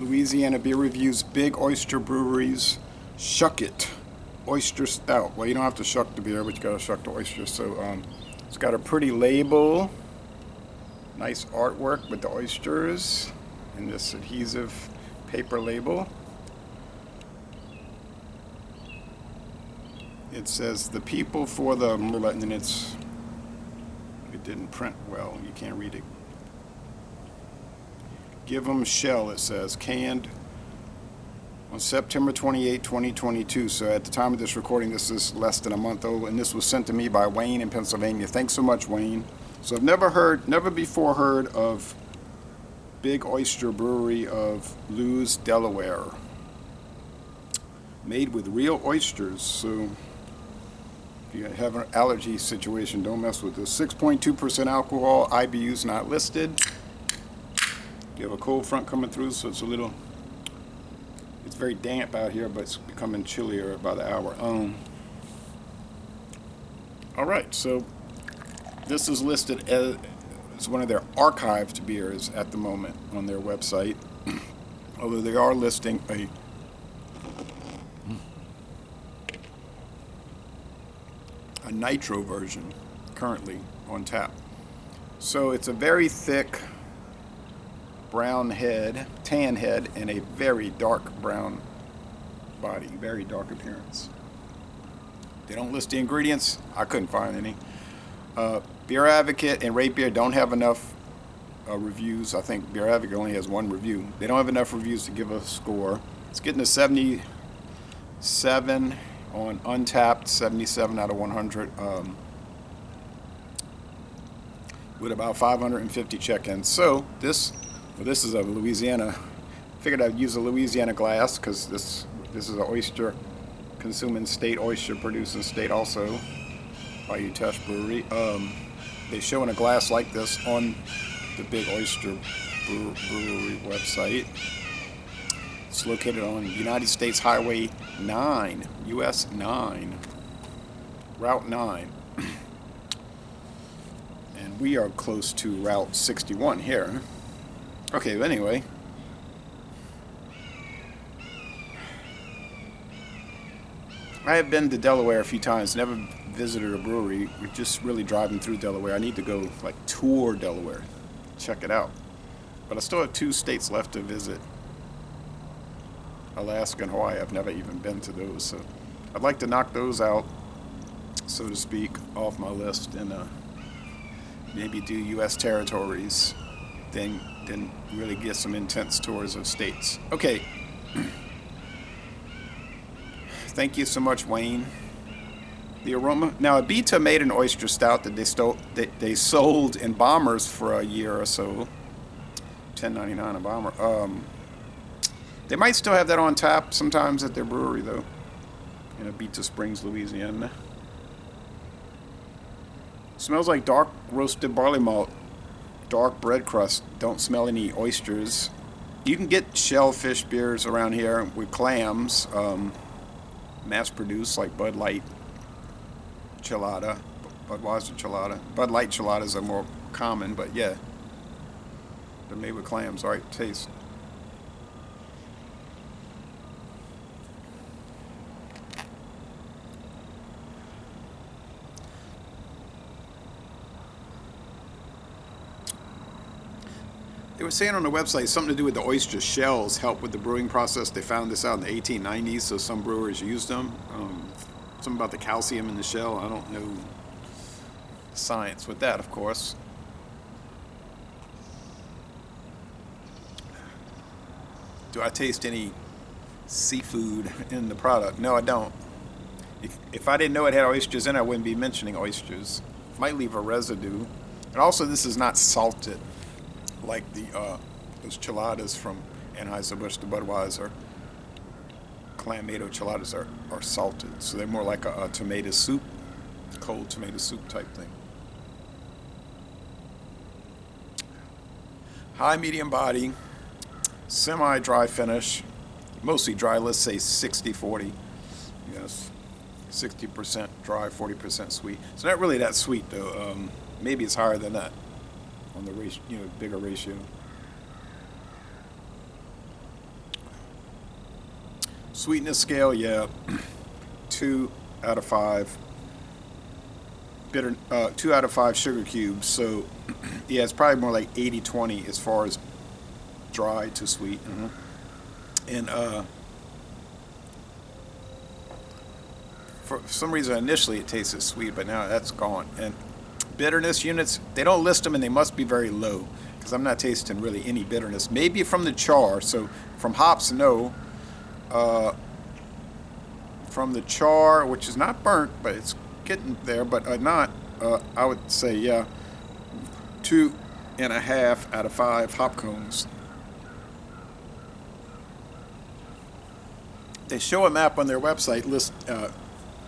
Louisiana Beer Reviews, Big Oyster Brewery's Shuck It Oyster Stout. Well, you don't have to shuck the beer, but you gotta shuck the oysters. So it's got a pretty label, nice artwork with the oysters, and this adhesive paper label. It says the people for the, and then it didn't print well. You can't read it. Give 'em shell, it says, canned on September 28, 2022. So at the time of this recording, this is less than a month old, and this was sent to me by Wayne in Pennsylvania. Thanks so much, Wayne. So I've never before heard of Big Oyster Brewery of Louisiana, Delaware. Made with real oysters. So if you have an allergy situation, don't mess with this. 6.2% alcohol, IBU's not listed. You have a cold front coming through, so it's very damp out here, but it's becoming chillier by the hour. All right, so this is listed as one of their archived beers at the moment on their website, although they are listing a nitro version currently on tap. So it's a very thick brown head, tan head, and a very dark brown body, very dark appearance. They don't list the ingredients. I couldn't find any. Beer Advocate and Rate Beer don't have enough reviews. I think Beer Advocate only has one review. They don't have enough reviews to give a score. It's getting a 77 on Untapped, 77 out of 100, with about 550 check-ins. So this is a Louisiana. Figured I'd use a Louisiana glass because this is an oyster consuming state, oyster producing state also by Utah Brewery. They show in a glass like this on the Big Oyster Brewery website. It's located on United States Highway 9, US 9, Route 9. And we are close to Route 61 here. Okay, but anyway. I have been to Delaware a few times, never visited a brewery. We're just really driving through Delaware. I need to go tour Delaware, check it out. But I still have 2 states left to visit. Alaska and Hawaii. I've never even been to those, so I'd like to knock those out, so to speak, off my list, and maybe do U.S. territories, then really get some intense tours of states. Okay. Thank you so much, Wayne. The aroma. Now, Abita made an oyster stout that they sold in bombers for a year or so. $10.99 a bomber. They might still have that on tap sometimes at their brewery, though, in Abita Springs, Louisiana. Smells like dark roasted barley malt, dark bread crust. Don't smell any oysters. You can get shellfish beers around here with clams, mass-produced, like Bud Light Chelada, Budweiser Chelada. Bud Light Cheladas are more common, but yeah, they're made with clams. All right, taste. They were saying on the website something to do with the oyster shells help with the brewing process. They found this out in the 1890s, so some brewers used them. Something about the calcium in the shell. I don't know science with that, of course. Do I taste any seafood in the product? No, I don't. If I didn't know it had oysters in it, I wouldn't be mentioning oysters. Might leave a residue. And also, this is not salted like those cheladas from Anheuser-Busch, the Budweiser. Clamato cheladas are salted, so they're more like a tomato soup, cold tomato soup type thing. High medium body, semi-dry finish, mostly dry. Let's say 60-40. Yes, 60% dry, 40% sweet. It's not really that sweet though. Maybe it's higher than that on the ratio, bigger ratio. Sweetness scale, yeah, 2 out of 5. Bitter, 2 out of 5 sugar cubes. So, yeah, it's probably more like 80-20 as far as dry to sweet. And for some reason, initially it tasted sweet, but now that's gone. And bitterness units, they don't list them, and they must be very low because I'm not tasting really any bitterness. Maybe from the char. So from hops, no. From the char, which is not burnt, but it's getting there, but not. I would say, yeah, 2.5 out of 5 hop cones. They show a map on their website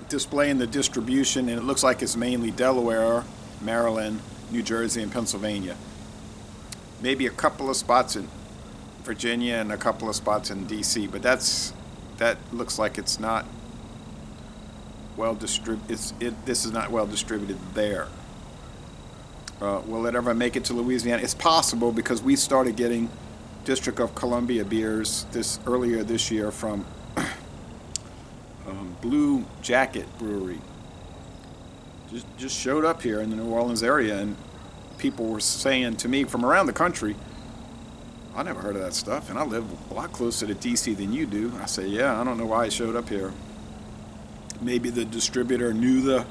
displaying the distribution, and it looks like it's mainly Delaware, Maryland, New Jersey, and Pennsylvania. Maybe a couple of spots in Virginia and a couple of spots in DC, but that looks like it's not well distributed. This is not well distributed there. Will it ever make it to Louisiana? It's possible because we started getting District of Columbia beers earlier this year from Blue Jacket Brewery. Just showed up here in the New Orleans area, and people were saying to me from around the country, I never heard of that stuff, and I live a lot closer to DC than you do. I say, yeah, I don't know why it showed up here. Maybe the distributor knew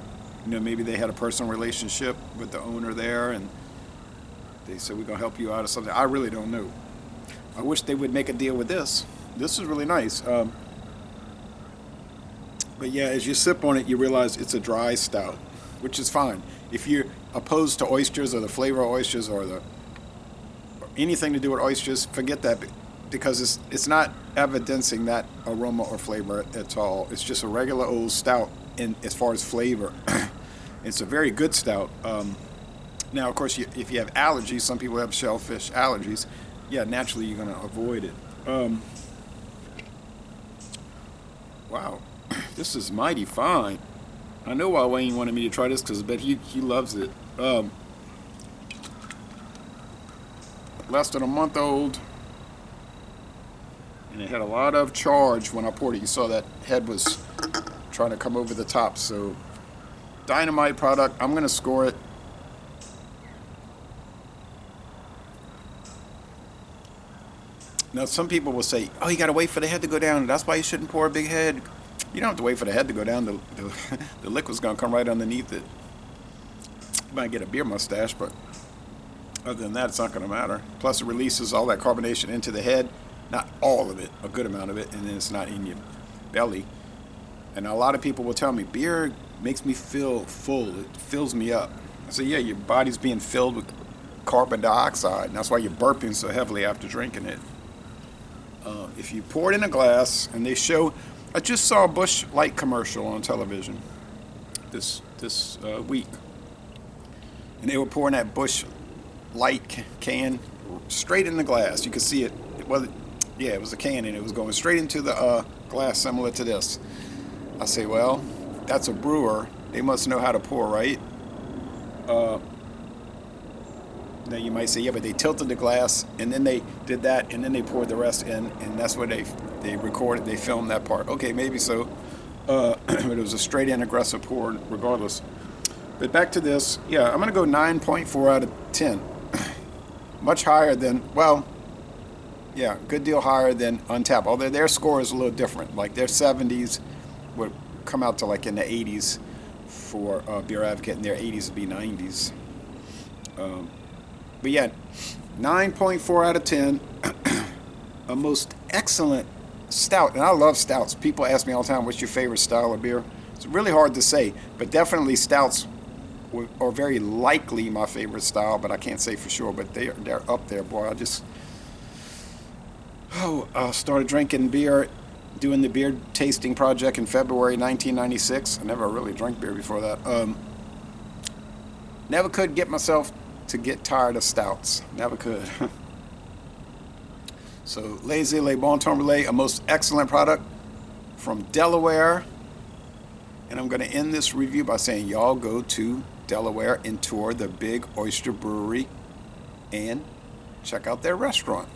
maybe they had a personal relationship with the owner there, and they said, we're going to help you out or something. I really don't know. I wish they would make a deal with this. This is really nice. But yeah, as you sip on it, you realize it's a dry stout, which is fine. If you're opposed to oysters or the flavor of oysters or anything to do with oysters, forget that, because it's not evidencing that aroma or flavor at all. It's just a regular old stout as far as flavor. It's a very good stout. Now, of course, if you have allergies, some people have shellfish allergies, yeah, naturally you're going to avoid it. Wow, this is mighty fine. I know why Wayne wanted me to try this, because I bet he loves it. Less than a month old, and it had a lot of charge when I poured it. You saw that head was trying to come over the top. So, dynamite product. I'm going to score it. Now, some people will say, oh, you got to wait for the head to go down. That's why you shouldn't pour a big head. You don't have to wait for the head to go down. The liquid's going to come right underneath it. You might get a beer mustache, but other than that, it's not going to matter. Plus, it releases all that carbonation into the head. Not all of it, a good amount of it, and then it's not in your belly. And a lot of people will tell me, beer makes me feel full. It fills me up. I say, yeah, your body's being filled with carbon dioxide, and that's why you're burping so heavily after drinking it. If you pour it in a glass, and they show, I just saw a Busch Light commercial on television this week, and they were pouring that Busch Light can straight in the glass. You could see it. It was a can, and it was going straight into the glass, similar to this. I say, well, that's a brewer. They must know how to pour, right? Now you might say, yeah, but they tilted the glass, and then they did that, and then they poured the rest in, and that's what they recorded, they filmed that part. Okay, maybe so. But it was a straight in aggressive pour regardless. But back to this, yeah, I'm going to go 9.4 out of 10. Much higher than, well, yeah, good deal higher than Untapped. Although their score is a little different. Like their 70s would come out to like in the 80s for Beer Advocate, and their 80s would be 90s. But yeah, 9.4 out of 10. A most excellent stout. And I love stouts. People ask me all the time, what's your favorite style of beer? It's really hard to say, but definitely stouts are very likely my favorite style, but I can't say for sure. But they're up there, boy. I started drinking beer, doing the beer tasting project in February 1996. I never really drank beer before that. Never could get myself to get tired of stouts. Never could. So, Lazy Le Bon Temps Relais, a most excellent product from Delaware. And I'm going to end this review by saying y'all go to Delaware and tour the Big Oyster Brewery and check out their restaurant.